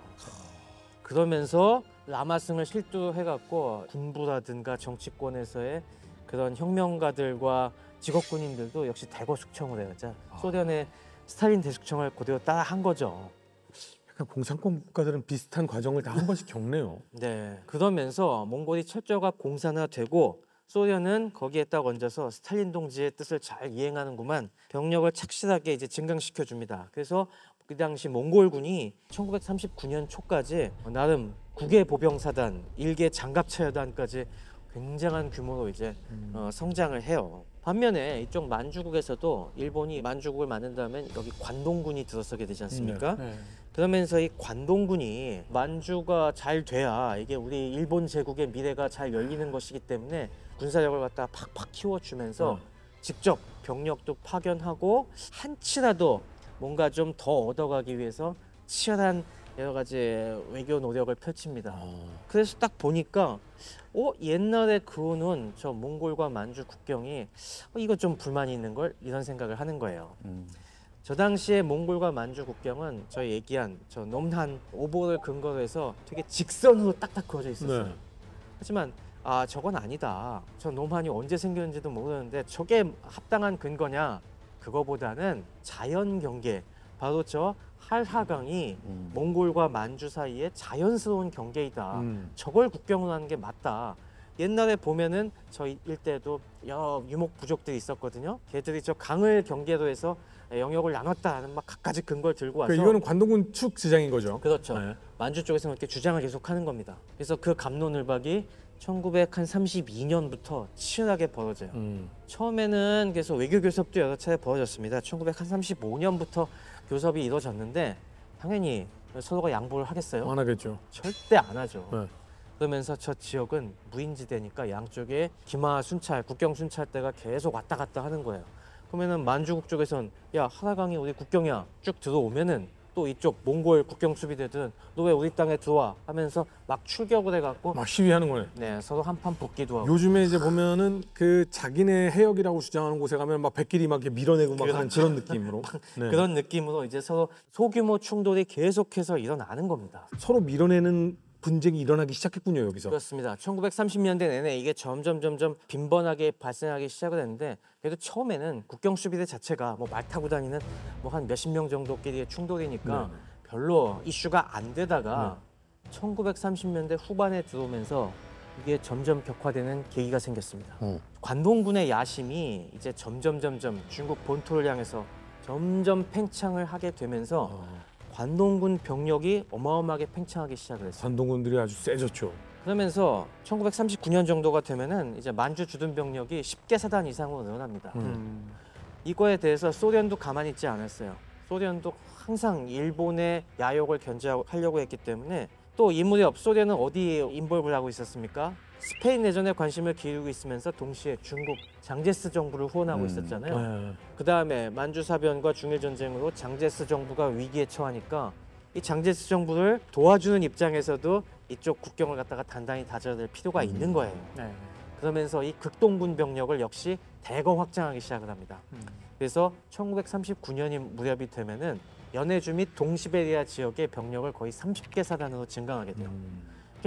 그러면서 라마승을 실두해갖고 군부라든가 정치권에서의 그런 혁명가들과 직업군인들도 역시 대거 숙청을 해야죠. 소련의 스탈린 대숙청을 그대로 따라 한 거죠. 약간 공산권 국가들은 비슷한 과정을 다 한 번씩 겪네요. 네. 그러면서 몽골이 철저가 공산화되고 소련은 거기에 딱 얹어서 스탈린 동지의 뜻을 잘 이행하는구만 병력을 착실하게 이제 증강시켜 줍니다. 그래서 그 당시 몽골군이 1939년 초까지 나름 9개 보병사단, 1개 장갑차여단까지 굉장한 규모로 이제 성장을 해요. 반면에 이쪽 만주국에서도 일본이 만주국을 만든다면 여기 관동군이 들어서게 되지 않습니까? 네. 그러면서 이 관동군이 만주가 잘 돼야 이게 우리 일본 제국의 미래가 잘 열리는 것이기 때문에 군사력을 갖다 팍팍 키워주면서 직접 병력도 파견하고 한치라도 뭔가 좀 더 얻어가기 위해서 치열한 여러 가지 외교 노력을 펼칩니다. 그래서 딱 보니까 옛날에 그어놓은 저 몽골과 만주 국경이 이거 좀 불만이 있는 걸 이런 생각을 하는 거예요. 저 당시에 몽골과 만주 국경은 저희 얘기한 저 nomhan 오보를 근거로 해서 되게 직선으로 딱딱 그어져 있었어요. 네. 하지만 저건 아니다. 저 nomhan이 언제 생겼는지도 모르는데 저게 합당한 근거냐? 그거보다는 자연 경계, 바로 저 한라강이 몽골과 만주 사이에 자연스러운 경계이다. 저걸 국경으로 하는 게 맞다. 옛날에 보면은 저 일대에도 여러 유목 부족들이 있었거든요. 걔들이 저 강을 경계로 해서 영역을 나눴다는 막 갖가지 근거를 들고 와서 그러니까 이거는 관동군 측 주장인 거죠. 그렇죠. 네. 만주 쪽에서는 이렇게 주장을 계속하는 겁니다. 그래서 그 갑론을박이 1932년부터 치열하게 벌어져요. 처음에는 그래서 외교 교섭도 여러 차례 벌어졌습니다. 1935년부터 교섭이 이루어졌는데 당연히 서로가 양보를 하겠어요? 안 하겠죠. 절대 안 하죠. 네. 그러면서 저 지역은 무인지대니까 양쪽에 기마 순찰, 국경 순찰대가 계속 왔다 갔다 하는 거예요. 그러면은 만주국 쪽에선 야 한라강이 우리 국경이야 쭉 들어오면은 또 이쪽 몽골 국경 수비대들은 너 왜 우리 땅에 들어와 하면서 막 출격을 해갖고 막 시위하는 거네. 네 서로 한판 붙기도 하고 요즘에 이제 보면은 그 자기네 해역이라고 주장하는 곳에 가면 막 백끼리 막 이렇게 밀어내고 막 하는 그런 느낌으로. 네. 그런 느낌으로 이제 서로 소규모 충돌이 계속해서 일어나는 겁니다. 서로 밀어내는 분쟁이 일어나기 시작했군요 여기서. 그렇습니다. 1930년대 내내 이게 점점 빈번하게 발생하기 시작을 했는데 그래도 처음에는 국경수비대 자체가 뭐 말 타고 다니는 뭐 한 몇십 명 정도끼리의 충돌이니까 네. 별로 이슈가 안 되다가 1930년대 후반에 들어오면서 이게 점점 격화되는 계기가 생겼습니다. 관동군의 야심이 이제 점점 중국 본토를 향해서 점점 팽창을 하게 되면서 관동군 병력이 어마어마하게 팽창하기 시작을 했어요. 관동군들이 아주 세졌죠. 그러면서 1939년 정도가 되면은 이제 만주 주둔 병력이 10개 사단 이상으로 늘어납니다. 이거에 대해서 소련도 가만히 있지 않았어요. 소련도 항상 일본의 야욕을 견제하려고 했기 때문에 또 이 무렵 소련은 어디에 인볼브를 하고 있었습니까? 스페인 내전에 관심을 기울이고 있으면서 동시에 중국 장제스 정부를 후원하고 있었잖아요. 네. 그다음에 만주 사변과 중일 전쟁으로 장제스 정부가 위기에 처하니까 이 장제스 정부를 도와주는 입장에서도 이쪽 국경을 갖다가 단단히 다져야 될 필요가 있는 거예요. 네. 그러면서 이 극동군 병력을 역시 대거 확장하기 시작을 합니다. 그래서 1939년이 무렵이 되면은 연해주 및 동시베리아 지역의 병력을 거의 30개 사단으로 증강하게 돼요.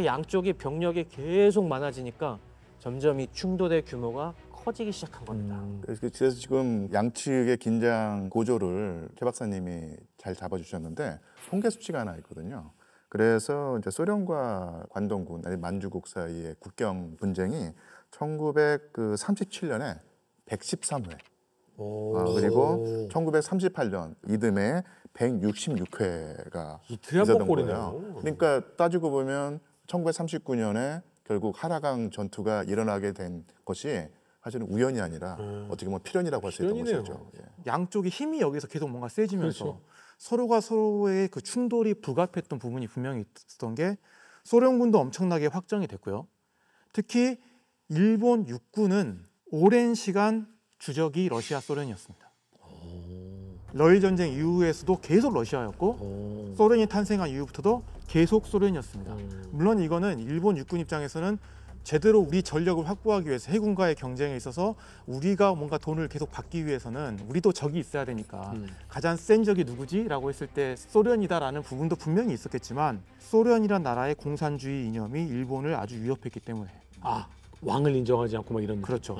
양쪽이 병력이 계속 많아지니까 점점 이 충돌의 규모가 커지기 시작한 겁니다. 그래서 지금 양측의 긴장 고조를 최 박사님이 잘 잡아주셨는데 통계 수치가 하나 있거든요. 그래서 이제 소련과 관동군 아니 만주국 사이의 국경 분쟁이 1937년에 113회 그리고 1938년 이듬해 166회가 이틀에 한 번 꼴이네요. 그러니까 따지고 보면 1939년에 결국 하라강 전투가 일어나게 된 것이 사실은 우연이 아니라 어떻게 보면 필연이라고 할 수 있던 필연이네요. 것이죠. 예. 양쪽이 힘이 여기서 계속 뭔가 세지면서 그렇죠. 서로가 서로의 그 충돌이 불가피했던 부분이 분명히 있었던 게 소련군도 엄청나게 확장이 됐고요. 특히 일본 육군은 오랜 시간 주적이 러시아 소련이었습니다. 러일 전쟁 이후에서도 계속 러시아였고 소련이 탄생한 이후부터도 계속 소련이었습니다. 물론 이거는 일본 육군 입장에서는 제대로 우리 전력을 확보하기 위해서 해군과의 경쟁에 있어서 우리가 뭔가 돈을 계속 받기 위해서는 우리도 적이 있어야 되니까 가장 센 적이 누구지라고 했을 때 소련이다라는 부분도 분명히 있었겠지만 소련이란 나라의 공산주의 이념이 일본을 아주 위협했기 때문에 왕을 인정하지 않고 막 이런. 그렇죠.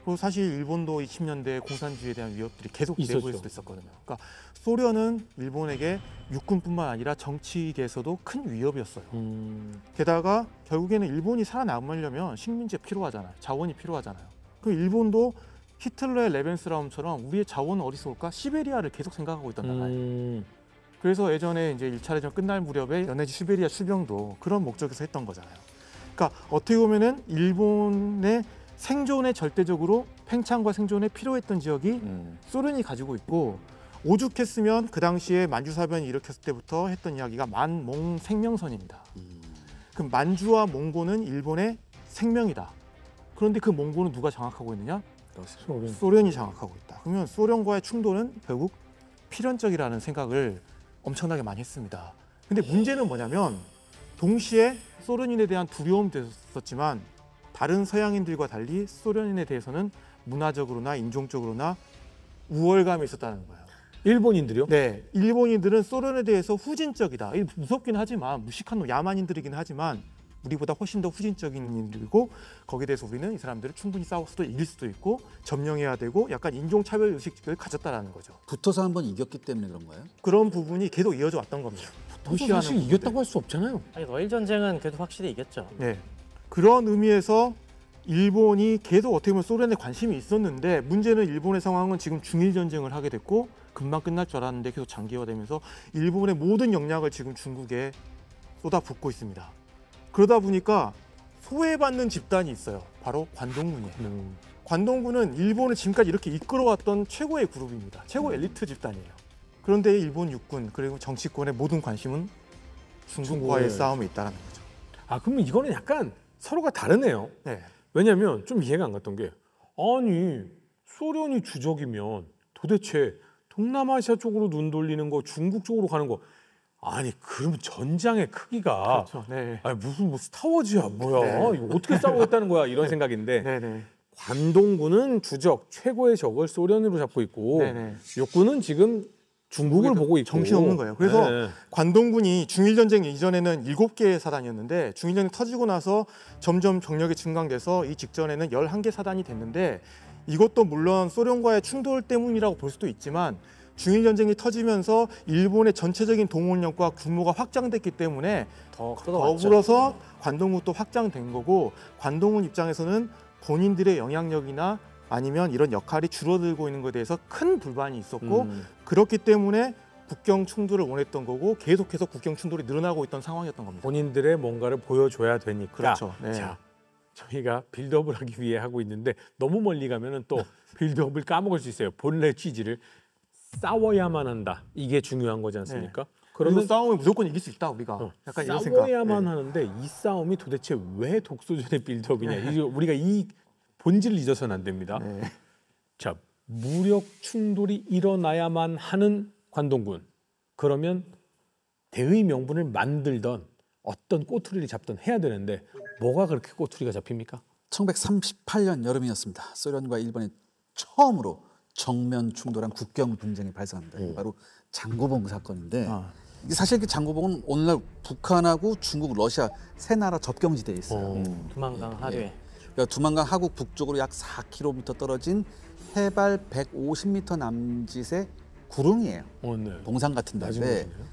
그리고 사실 일본도 20년대에 공산주의에 대한 위협들이 계속 있었죠. 내부에서도 있었거든요. 그러니까 소련은 일본에게 육군뿐만 아니라 정치계에서도 큰 위협이었어요. 게다가 결국에는 일본이 살아남으려면 식민지가 필요하잖아요. 자원이 필요하잖아요. 그럼 일본도 히틀러의 레벤스라움처럼 우리의 자원은 어디서 올까? 시베리아를 계속 생각하고 있던 나라예요. 그래서 예전에 이제 1차 대전 끝날 무렵에 연해지 시베리아 출병도 그런 목적에서 했던 거잖아요. 그러니까 어떻게 보면은 일본의 생존에 절대적으로 팽창과 생존에 필요했던 지역이 소련이 가지고 있고 오죽했으면 그 당시에 만주사변이 일으켰을 때부터 했던 이야기가 만몽 생명선입니다. 그럼 만주와 몽고는 일본의 생명이다. 그런데 그 몽고는 누가 장악하고 있느냐? 소련이 장악하고 있다. 그러면 소련과의 충돌은 결국 필연적이라는 생각을 엄청나게 많이 했습니다. 근데 문제는 뭐냐면 동시에 소련인에 대한 두려움도 있었지만 다른 서양인들과 달리 소련인에 대해서는 문화적으로나 인종적으로나 우월감이 있었다는 거예요. 일본인들이요? 네, 일본인들은 소련에 대해서 후진적이다. 무섭긴 하지만 무식한 놈, 야만인들이긴 하지만 우리보다 훨씬 더 후진적인 인들이고 거기에 대해서 우리는 이 사람들을 충분히 싸워서도 이길 수도 있고 점령해야 되고 약간 인종차별 의식을 가졌다라는 거죠. 붙어서 한번 이겼기 때문에 그런가요? 그런 부분이 계속 이어져 왔던 겁니다. 사실 이겼다고 할 수 없잖아요. 아니 러일 전쟁은 그래도 확실히 이겼죠. 네, 그런 의미에서 일본이 계속 어떻게 보면 소련에 관심이 있었는데 문제는 일본의 상황은 지금 중일 전쟁을 하게 됐고 금방 끝날 줄 알았는데 계속 장기화되면서 일본의 모든 역량을 지금 중국에 쏟아붓고 있습니다. 그러다 보니까 소외받는 집단이 있어요. 바로 관동군이에요. 관동군은 일본을 지금까지 이렇게 이끌어왔던 최고의 그룹입니다. 최고 엘리트 집단이에요. 그런데 일본 육군 그리고 정치권의 모든 관심은 중국과의 싸움에 있다는 거죠. 그러면 이거는 약간 서로가 다르네요. 네. 왜냐하면 좀 이해가 안 갔던 게 아니 소련이 주적이면 도대체 동남아시아 쪽으로 눈 돌리는 거 중국 쪽으로 가는 거 아니 그러면 전장의 크기가 그렇죠. 네. 아니 무슨 뭐 스타워즈야 뭐야 네. 이거 어떻게 싸우겠다는 거야 이런 생각인데 네네. 관동군은 주적 최고의 적을 소련으로 잡고 있고 네네. 육군은 지금 중국을 보고 있고 정신없는 거예요. 그래서 네. 관동군이 중일전쟁 이전에는 7개의 사단이었는데 중일전이 터지고 나서 점점 병력이 증강돼서 이 직전에는 11개 사단이 됐는데 이것도 물론 소련과의 충돌 때문이라고 볼 수도 있지만 중일전쟁이 터지면서 일본의 전체적인 동원력과 규모가 확장됐기 때문에 더불어서 관동군도 확장된 거고 관동군 입장에서는 본인들의 영향력이나 아니면 이런 역할이 줄어들고 있는 것에 대해서 큰 불만이 있었고 그렇기 때문에 국경 충돌을 원했던 거고 계속해서 국경 충돌이 늘어나고 있던 상황이었던 겁니다. 본인들의 뭔가를 보여줘야 되니까. 그렇죠. 네. 자, 저희가 빌드업을 하기 위해 하고 있는데 너무 멀리 가면은 또 빌드업을 까먹을 수 있어요. 본래 취지를 싸워야만 한다. 이게 중요한 거지 않습니까? 그러면 그러면 싸움을 무조건 이길 수 있다 우리가. 약간 이런 생각. 싸워야만 네. 하는데 이 싸움이 도대체 왜 독소전의 빌드업이냐? 이게 우리가 이 본질을 잊어서는 안 됩니다. 네. 자, 무력 충돌이 일어나야만 하는 관동군. 그러면 대의 명분을 만들던 어떤 꼬투리를 잡던 해야 되는데 뭐가 그렇게 꼬투리가 잡힙니까? 1938년 여름이었습니다. 소련과 일본이 처음으로 정면 충돌한 국경 분쟁이 발생합니다. 이게 바로 장고봉 사건인데 이게 사실 그 장고봉은 오늘날 북한하고 중국, 러시아 세 나라 접경지대에 있어요. 두만강 하류에. 그러니까 두만강 하국 북쪽으로 약 4km 떨어진 해발 150m 남짓의 구릉이에요. 네. 동상 같은 낮은 데인데 곳이네요.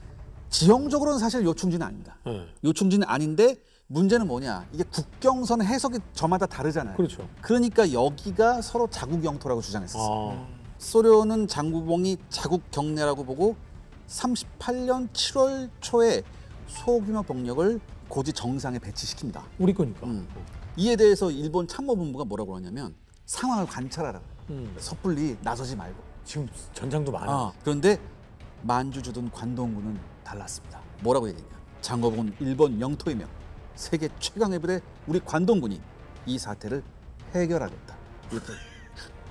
지형적으로는 사실 요충지는 아닙니다. 네. 요충지는 아닌데 문제는 뭐냐? 이게 국경선 해석이 저마다 다르잖아요. 그렇죠. 그러니까 여기가 서로 자국 영토라고 주장했었어요. 아, 소련은 장구봉이 자국 경내라고 보고 38년 7월 초에 소규모 병력을 고지 정상에 배치시킵니다. 우리 거니까. 이에 대해서 일본 참모본부가 뭐라고 하냐면 상황을 관찰하라. 음. 섣불리 나서지 말고. 지금 전장도 많아. 그런데 만주 주둔 관동군은 달랐습니다. 뭐라고 얘기했냐? 장거봉은 일본 영토이며 세계 최강의 부대 우리 관동군이 이 사태를 해결하겠다. 이렇게.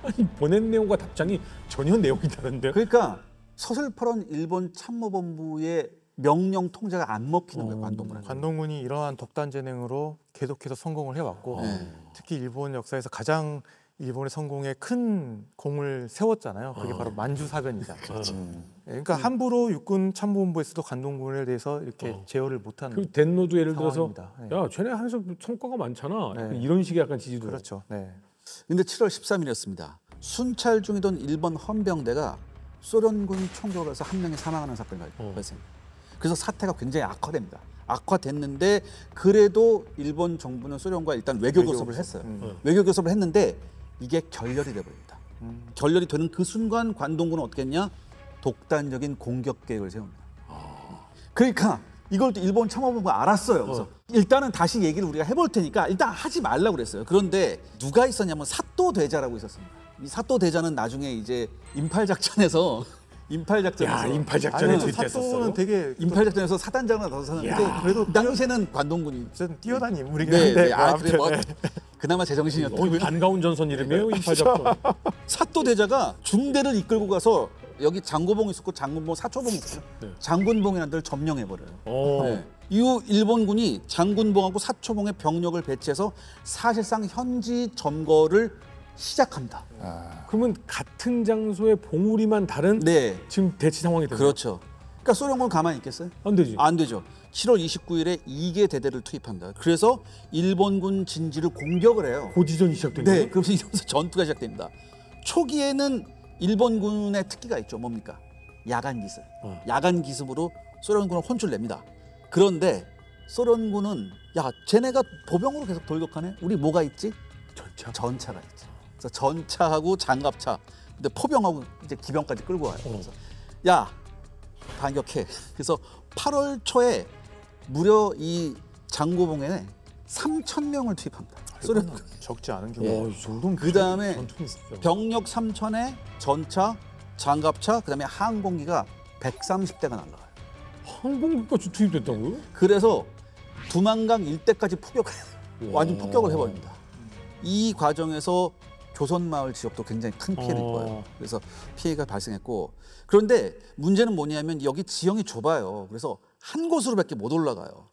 아니, 보낸 내용과 답장이 전혀 내용이 다른데요. 그러니까 서슬퍼런 일본 참모본부의 명령 통제가 안 먹히는 거예요. 관동군은. 관동군이 이러한 독단 재능으로 계속해서 성공을 해왔고 특히 일본 역사에서 가장 일본의 성공에 큰 공을 세웠잖아요. 그게 바로 만주 사변이죠. 그러니까 함부로 육군 참모본부에서도 관동군에 대해서 이렇게 제어를 못하는. 그 덴노도 예를 들어서 상황입니다. 네. 야, 쟤네 하면서 성과가 많잖아. 네. 이런 식의 약간 지지도. 그렇죠. 네. 근데 7월 13일이었습니다. 순찰 중이던 일본 헌병대가 소련군이 총격을 해서 한 명이 사망하는 사건이 발생합니다. 그래서 사태가 굉장히 악화됩니다. 악화됐는데 그래도 일본 정부는 소련과 일단 외교 교섭을 했어요. 외교 교섭을 했는데 이게 결렬이 돼버립니다. 결렬이 되는 그 순간 관동군은 어떻게 했냐? 독단적인 공격 계획을 세웁니다. 그러니까 이걸 또 일본 참모본부가 알았어요. 그래서 일단은 다시 얘기를 우리가 해볼 테니까 일단 하지 말라고 그랬어요. 그런데 누가 있었냐면 사또 대자라고 있었습니다. 이 사또 대자는 나중에 이제 인팔작전에서 야, 인팔작전에 사또는 투입됐었어. 되게 인팔작전에서 사단장을 나서서 야, 그래도 그 당시에는 관동군이 좀 뛰어다니 우리가. 네, 네. 뭐 그래 뭐 그나마 제정신이었던 반가운 전선 이름이에요, 인팔작전. 사또 대자가 중대를 이끌고 가서 여기 장고봉이 있었고 장군봉, 사초봉이 있었어요. 네. 장군봉이라는 데를 점령해 버려요. 오. 네. 이후 일본군이 장군봉하고 사초봉의 병력을 배치해서 사실상 현지 점거를 시작합니다. 그러면 같은 장소에 봉우리만 다른 네, 지금 대치 상황이 되는 그렇죠. 그러니까 소련군 가만히 있겠어요? 안 되지. 안 되죠. 7월 29일에 2개 대대를 투입합니다. 그래서 일본군 진지를 공격을 해요. 고지전이 시작된 네, 거예요. 그래서 이러면서 전투가 시작됩니다. 초기에는 일본군의 특기가 있죠. 뭡니까? 야간 기습. 야간 기습으로 소련군을 혼쭐냅니다. 그런데 소련군은 야, 쟤네가 보병으로 계속 돌격하네. 우리 뭐가 있지? 전차가 있지. 그래서 전차하고 장갑차, 근데 포병하고 이제 기병까지 끌고 와요. 그래서 야, 반격해. 그래서 8월 초에 무려 이 장고봉에 3,000명을 투입합니다. 소련군. 적지 않은 규모. 이 정도는 그 다음에 전투는 있었죠. 병력 3,000에 전차, 장갑차, 그다음에 항공기가 130대가 날라가요. 항공기까지 투입됐다고요? 그래서 두만강 일대까지 완전 폭격을 해버립니다. 이 과정에서 조선마을 지역도 굉장히 큰 피해를 입어요. 그래서 피해가 발생했고, 그런데 문제는 뭐냐면 여기 지형이 좁아요. 그래서 한 곳으로밖에 못 올라가요.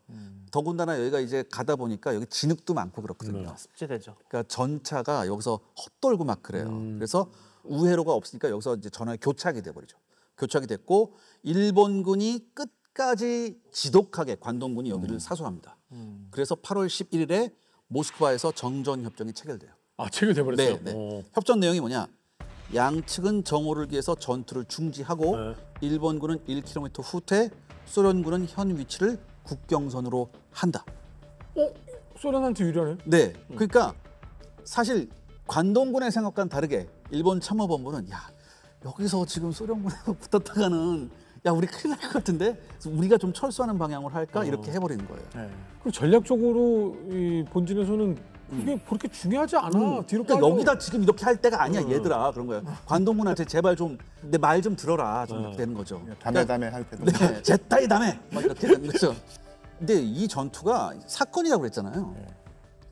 더군다나 여기가 이제 가다 보니까 여기 진흙도 많고 그렇거든요. 습지대죠. 그러니까 전차가 여기서 헛돌고 막 그래요. 그래서 우회로가 없으니까 여기서 이제 전화에 교착이 돼버리죠. 교착이 됐고 일본군이 끝까지 지독하게 관동군이 여기를 사수합니다. 그래서 8월 11일에 모스크바에서 정전 협정이 체결돼요. 아, 체결돼 버렸어요. 네. 협정 내용이 뭐냐? 양측은 정오를 기해서 전투를 중지하고 네. 일본군은 1km 후퇴, 소련군은 현 위치를 국경선으로 한다. 소련한테 유리하네. 네, 그러니까 사실 관동군의 생각과는 다르게 일본 참모본부는 야 여기서 지금 소련군하고 붙었다가는 야 우리 큰일 날 것 같은데 그래서 우리가 좀 철수하는 방향으로 할까 이렇게 해버리는 거예요. 네. 그 전략적으로 이 본진에서는 그게 그렇게 중요하지 않아. 뒤로 그러니까 빠져. 여기다 지금 이렇게 할 때가 아니야 얘들아 그런 거예요. 관동군한테 제발 좀 내 말 좀 들어라 좀 이렇게 되는 거죠. 다메 할 때도 네, 제타이 다음에 막 이렇게 되는 거죠. 근데 이 전투가 사건이라고 그랬잖아요.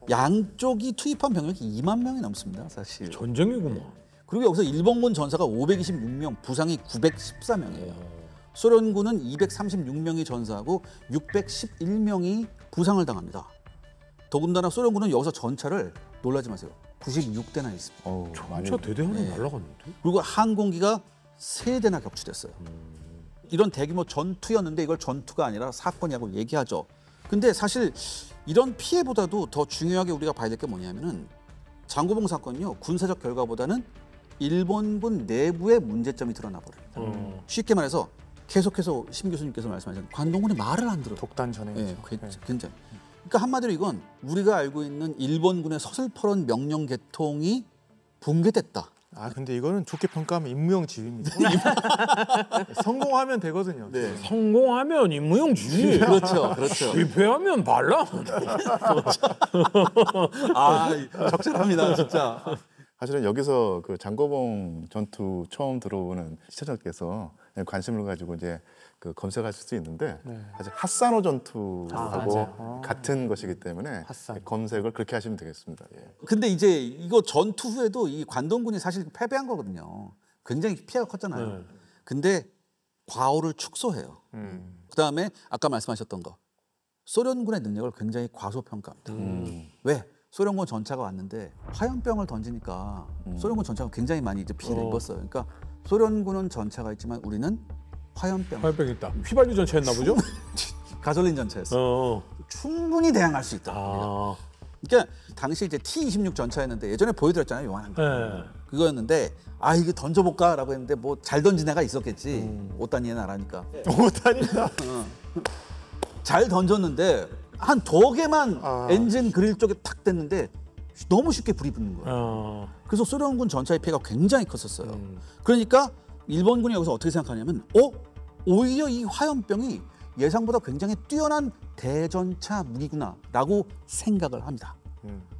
양쪽이 투입한 병력이 2만 명이 넘습니다, 사실. 전쟁이구만. 그리고 여기서 일본군 전사가 526명, 부상이 914명이에요. 소련군은 236명이 전사하고 611명이 부상을 당합니다. 더군다나 소련군은 여기서 전차를 놀라지 마세요. 96대나 있습니다. 어우, 많이 저 대대하는 네. 날라갔는데. 그리고 항공기가 3대나 격추됐어요. 이런 대규모 전투였는데 이걸 전투가 아니라 사건이라고 얘기하죠. 근데 사실 이런 피해보다도 더 중요하게 우리가 봐야 될 게 뭐냐면은 장고봉 사건은요 군사적 결과보다는 일본군 내부의 문제점이 드러나 버립니다. 쉽게 말해서 계속해서 심 교수님께서 말씀하신 관동군이 말을 안 들어요. 독단 전행이죠. 네, 굉장히. 그러니까 한마디로 이건 우리가 알고 있는 일본군의 서슬퍼런 명령 계통이 붕괴됐다. 아 근데 이거는 좋게 평가하면 임무용지휘입니다. 성공하면 되거든요. 네. 성공하면 임무용지. 그렇죠, 그렇죠. 실패하면 반란. 아 적절합니다, 진짜. 사실은 여기서 그 장고봉 전투 처음 들어오는 시청자께서 관심을 가지고 이제 그 검색하실 수 있는데 사실 핫사노 전투하고 같은 것이기 때문에 핫산. 검색을 그렇게 하시면 되겠습니다. 예. 근데 이제 이거 전투 후에도 이 관동군이 사실 패배한 거거든요. 굉장히 피해가 컸잖아요. 네. 근데 과오를 축소해요. 그다음에 아까 말씀하셨던 거 소련군의 능력을 굉장히 과소평가합니다. 왜? 소련군 전차가 왔는데 화염병을 던지니까 소련군 전차가 굉장히 많이 이제 피해를 입었어요. 그러니까 소련군은 전차가 있지만 우리는 화염병, 화염병 있다. 휘발유 전차였나 보죠? 가솔린 전차였어요. 어. 충분히 대항할 수 있다. 아. 그러니까 당시 이제 T-26 전차였는데 예전에 보여드렸잖아요, 요만한 거. 네. 그거였는데 아 이게 던져볼까라고 했는데 뭐 잘 던진 애가 있었겠지. 오따니의 나라니까. 오다니다. 잘 던졌는데 한 2개만 아. 엔진 그릴 쪽에 탁 댔는데 너무 쉽게 불이 붙는 거예요. 어. 그래서 소련군 전차의 피해가 굉장히 컸었어요. 그러니까 일본군이 여기서 어떻게 생각하냐면 오히려 이 화염병이 예상보다 굉장히 뛰어난 대전차 무기구나라고 생각을 합니다.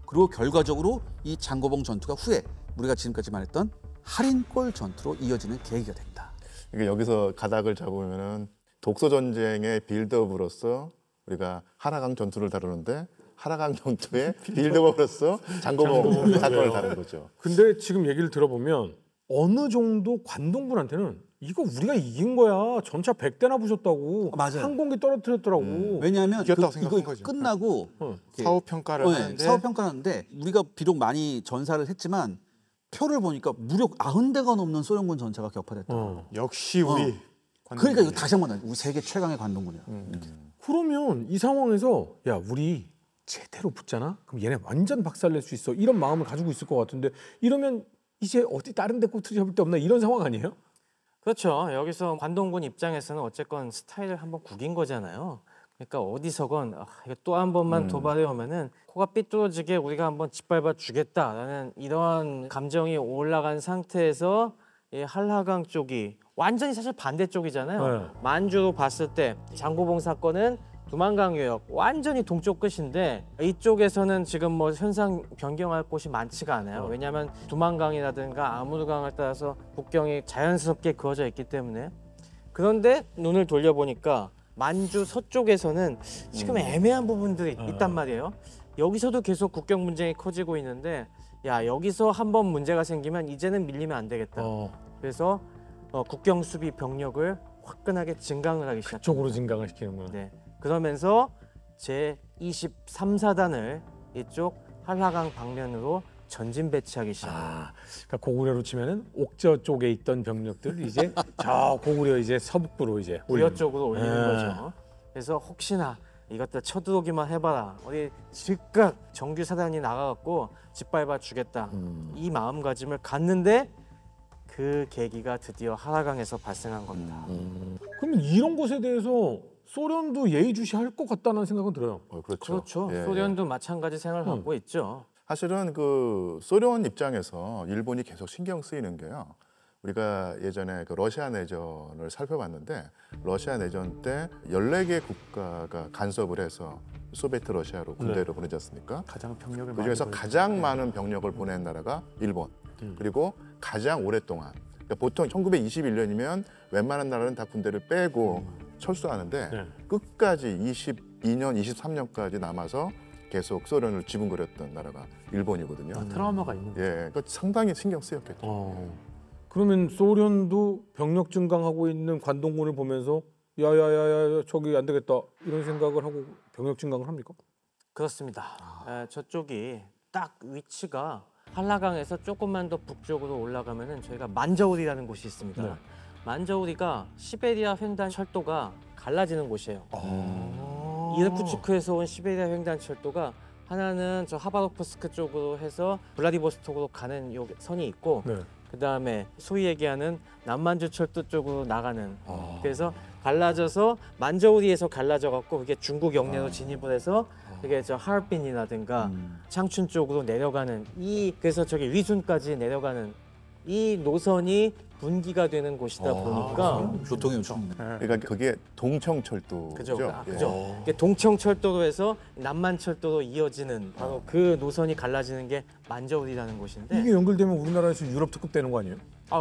그리고 결과적으로 이 장고봉 전투가 후에 우리가 지금까지 말했던 할인골 전투로 이어지는 계기가 됩니다. 그러니까 여기서 가닥을 잡으면은 독소 전쟁의 빌드업으로서 우리가 하라강 전투를 다루는데 하라강 전투의 빌드업으로서 장고봉 사건을 다룬 거죠. 근데 지금 얘기를 들어보면 어느 정도 관동군한테는 이거 우리가 이긴 거야. 전차 100대나 부셨다고. 맞아요. 항공기 떨어뜨렸더라고. 왜냐하면 이겼다고 이거 생각한 거죠. 끝나고 사후 평가를 하는데 사후 평가를 하는데 우리가 비록 많이 전사를 했지만 표를 보니까 무려 90대가 넘는 소련군 전차가 격파됐다. 역시 우리 그러니까 이거 다시 한번 우리 세계 최강의 관동군이야. 이렇게. 그러면 이 상황에서 야 우리 제대로 붙잖아. 그럼 얘네 완전 박살낼 수 있어. 이런 마음을 가지고 있을 것 같은데 이러면 이제 어디 다른 데 꼬투리 잡을 데 없나 이런 상황 아니에요? 그렇죠. 여기서 관동군 입장에서는 어쨌건 스타일을 한번 구긴 거잖아요. 그러니까 어디서건 이거 또 한 번만 도발해 오면은 코가 삐뚤어지게 우리가 한번 짓밟아 주겠다라는 이런 감정이 올라간 상태에서 이 한라강 쪽이 완전히 사실 반대쪽이잖아요. 네. 만주로 봤을 때 장고봉 사건은 두만강 유역 완전히 동쪽 끝인데 이쪽에서는 지금 뭐 현상 변경할 곳이 많지가 않아요. 왜냐하면 두만강이라든가 아무르강을 따라서 국경이 자연스럽게 그어져 있기 때문에. 그런데 눈을 돌려보니까 만주 서쪽에서는 지금 애매한 부분들이 있단 말이에요. 여기서도 계속 국경 분쟁이 커지고 있는데 야 여기서 한번 문제가 생기면 이제는 밀리면 안 되겠다. 그래서 국경 수비 병력을 화끈하게 증강을 하기 시작합니다. 쪽으로 증강을 시키는구나. 네. 그러면서 제 23사단을 이쪽 한라강 방면으로 전진 배치하기 시작합니다. 그러니까 고구려로 치면은 옥저 쪽에 있던 병력들 이제 저 고구려 이제 서북부로 이제 부여 쪽으로 올리는 예. 거죠. 그래서 혹시나 이것들 쳐들어오기만 해봐라. 우리 즉각 정규 사단이 나가갖고 짓밟아 주겠다. 이 마음가짐을 갖는데 그 계기가 드디어 한라강에서 발생한 겁니다. 그럼 이런 것에 대해서 소련도 예의주시할 것 같다는 생각은 들어요. 그렇죠. 그렇죠. 예, 예. 소련도 마찬가지 생각을 갖고 있죠. 사실은 그 소련 입장에서 일본이 계속 신경 쓰이는 게요. 우리가 예전에 그 러시아 내전을 살펴봤는데 러시아 내전 때 14개 국가가 간섭을 해서 소비에트 러시아로 군대를 보내지 않습니까? 가장 병력을 그중에서 많이 가장 많은 병력을 보낸 나라가 일본. 그리고 가장 오랫동안 그러니까 보통 1921년이면 웬만한 나라는 다 군대를 빼고 철수하는데 네. 끝까지 22년, 23년까지 남아서 계속 소련을 지분거렸던 나라가 일본이거든요. 트라우마가 있는 거예요. 예, 그러니까 상당히 신경 쓰였겠죠. 그러면 소련도 병력 증강하고 있는 관동군을 보면서 야야야야 저기 안 되겠다 이런 생각을 하고 병력 증강을 합니까? 그렇습니다. 저쪽이 딱 위치가 한라강에서 조금만 더 북쪽으로 올라가면은 저희가 만저우리라는 곳이 있습니다. 네. 만저우리가 시베리아 횡단 철도가 갈라지는 곳이에요. 이르쿠츠크에서 온 시베리아 횡단 철도가 하나는 저 하바롭스크 쪽으로 해서 블라디보스톡으로 가는 요 선이 있고 네. 그다음에 소위 얘기하는 남만주 철도 쪽으로 나가는 그래서 갈라져서 만저우리에서 갈라져 갖고 그게 중국 영내로 진입을 해서 그게 저 하얼빈이라든가 창춘 쪽으로 내려가는 그래서 저기 위순까지 내려가는 이 노선이 분기가 되는 곳이다 보니까 교통의 요충이네. 그러니까 그게 동청철도죠. 그죠. 예. 그죠. 이게 동청철도로 해서 남만철도로 이어지는 바로 그 노선이 갈라지는 게 만저우리라는 곳인데 이게 연결되면 우리나라에서 유럽 특급 되는 거 아니에요?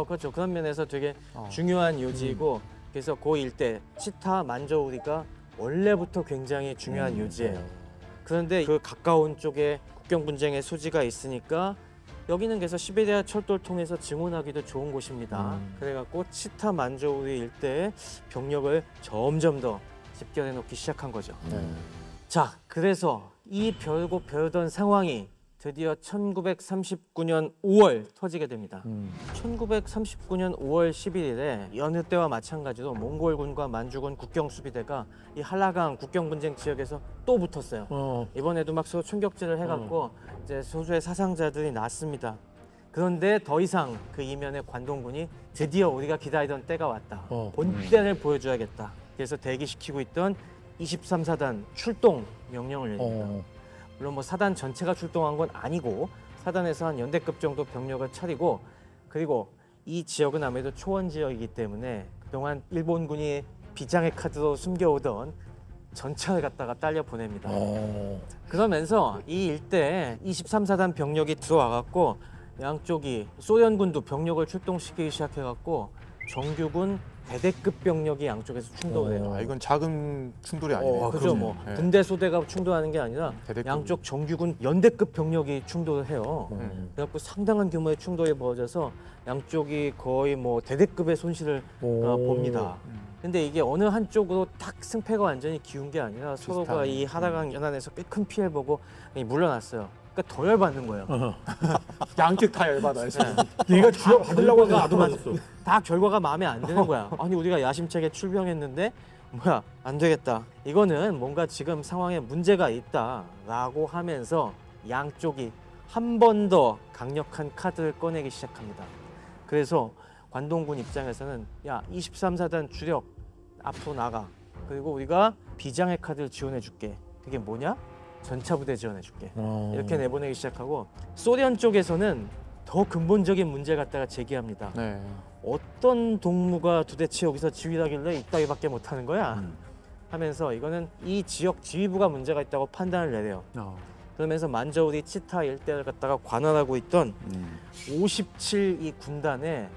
그렇죠. 그런 면에서 되게 중요한 요지이고 그래서 그 일대 치타 만저우리가 원래부터 굉장히 중요한 요지예요. 그런데 그 가까운 쪽에 국경 분쟁의 소지가 있으니까 여기는 그래서 시베리아 철도를 통해서 증원하기도 좋은 곳입니다. 그래갖고 치타 만저우리 일대에 병력을 점점 더 집결해 놓기 시작한 거죠. 자, 그래서 이 별고 별던 상황이 드디어 1939년 5월 터지게 됩니다. 1939년 5월 11일에 여느 때와 마찬가지로 몽골군과 만주군 국경수비대가 이 한라강 국경 분쟁 지역에서 또 붙었어요. 이번에도 막 서로 총격질을 해갖고 이제 소수의 사상자들이 났습니다. 그런데 더 이상 그 이면에 관동군이 드디어 우리가 기다리던 때가 왔다. 본때를 보여줘야겠다. 그래서 대기시키고 있던 23사단 출동 명령을 내립니다. 물론 뭐 사단 전체가 출동한 건 아니고 사단에서 한 연대급 정도 병력을 차리고 그리고 이 지역은 아무래도 초원 지역이기 때문에 그동안 일본군이 비장의 카드로 숨겨오던 전차를 갖다가 딸려 보냅니다. 그러면서 이 일대에 23사단 병력이 들어와갖고 양쪽이 소련군도 병력을 출동시키기 시작해갖고 정규군 대대급 병력이 양쪽에서 충돌을 해요. 이건 작은 충돌이 아니네요. 그죠. 뭐 네. 분대 소대가 충돌하는 게 아니라 대대급. 양쪽 정규군 연대급 병력이 충돌을 해요. 그래갖고 상당한 규모의 충돌이 벌어져서 양쪽이 거의 뭐 대대급의 손실을 봅니다. 근데 이게 어느 한쪽으로 딱 승패가 완전히 기운 게 아니라 서로가 이 한라강 연안에서 꽤 큰 피해를 보고 물러났어요. 그러니까 더 열받는 거예요. 양측 다 열받아. 얘가 주력 받으려고 하니까 나도 맞았어. 다 결과가 마음에 안 드는 거야. 아니 우리가 야심차게 출병했는데 뭐야 안 되겠다. 이거는 뭔가 지금 상황에 문제가 있다라고 하면서 양쪽이 한 번 더 강력한 카드를 꺼내기 시작합니다. 그래서 관동군 입장에서는 야 23사단 주력 앞으로 나가. 그리고 우리가 비장의 카드를 지원해 줄게. 그게 뭐냐? 전차부대 지원해 줄게. 이렇게 내보내기 시작하고 소련 쪽에서는 더 근본적인 문제 갖다가 제기합니다. 네. 어떤 동무가 도대체 여기서 지휘를 하길래 이따위밖에 못하는 거야? 하면서 이거는 이 지역 지휘부가 문제가 있다고 판단을 내려요. 그러면서 만저우리 치타 일대를 갖다가 관할하고 있던 57 이 군단에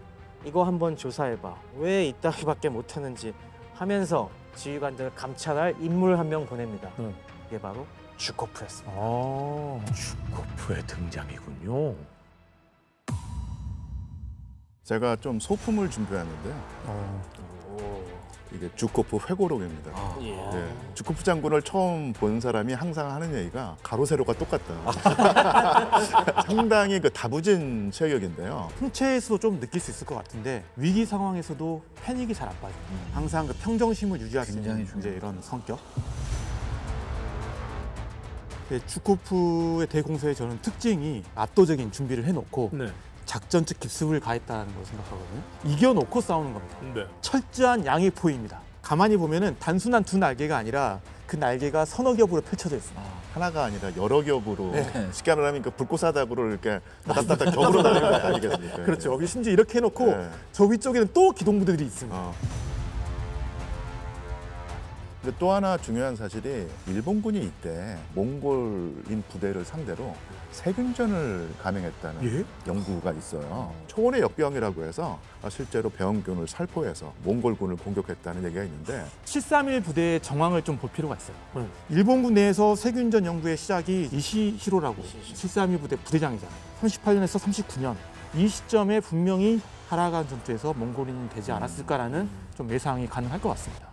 이거 한번 조사해봐. 왜 이따위밖에 못하는지 하면서 지휘관들을 감찰할 인물 한 명 보냅니다. 이게 바로 주코프였습니다. 주코프의 등장이군요. 제가 좀 소품을 준비했는데요. 이게 주코프 회고록입니다. 예. 예. 주코프 장군을 처음 본 사람이 항상 하는 얘기가 가로 세로가 똑같다. 상당히 그 다부진 체격인데요. 풍채에서도 좀 느낄 수 있을 것 같은데 위기 상황에서도 패닉이 잘 안 빠져. 항상 그 평정심을 유지할 수 있는 굉장히 이제 이런 성격. 주코프의 대공서의 저는 특징이 압도적인 준비를 해놓고 네. 작전적 기습을 가했다는 걸 생각하거든요. 이겨놓고 싸우는 겁니다. 네. 철저한 양위포위입니다. 가만히 보면은 단순한 두 날개가 아니라 그 날개가 서너 겹으로 펼쳐져 있습니다. 하나가 아니라 여러 겹으로 네. 쉽게 말하면 그 불꽃사닥으로 이렇게 다닥다닥 겹으로 다니는 거 아니겠습니까? 그렇죠. 여기 심지어 이렇게 해놓고 네. 저 위쪽에는 또 기동부대들이 있습니다. 근데 또 하나 중요한 사실이 일본군이 이때 몽골인 부대를 상대로 세균전을 감행했다는 예? 연구가 있어요. 초원의 역병이라고 해서 실제로 배원군을 살포해서 몽골군을 공격했다는 얘기가 있는데 731 부대의 정황을 좀 볼 필요가 있어요. 일본군 내에서 세균전 연구의 시작이 이시히로라고 731 부대 부대장이잖아요. 38년에서 39년 이 시점에 분명히 하라간 전투에서 몽골인이 되지 않았을까라는 좀 예상이 가능할 것 같습니다.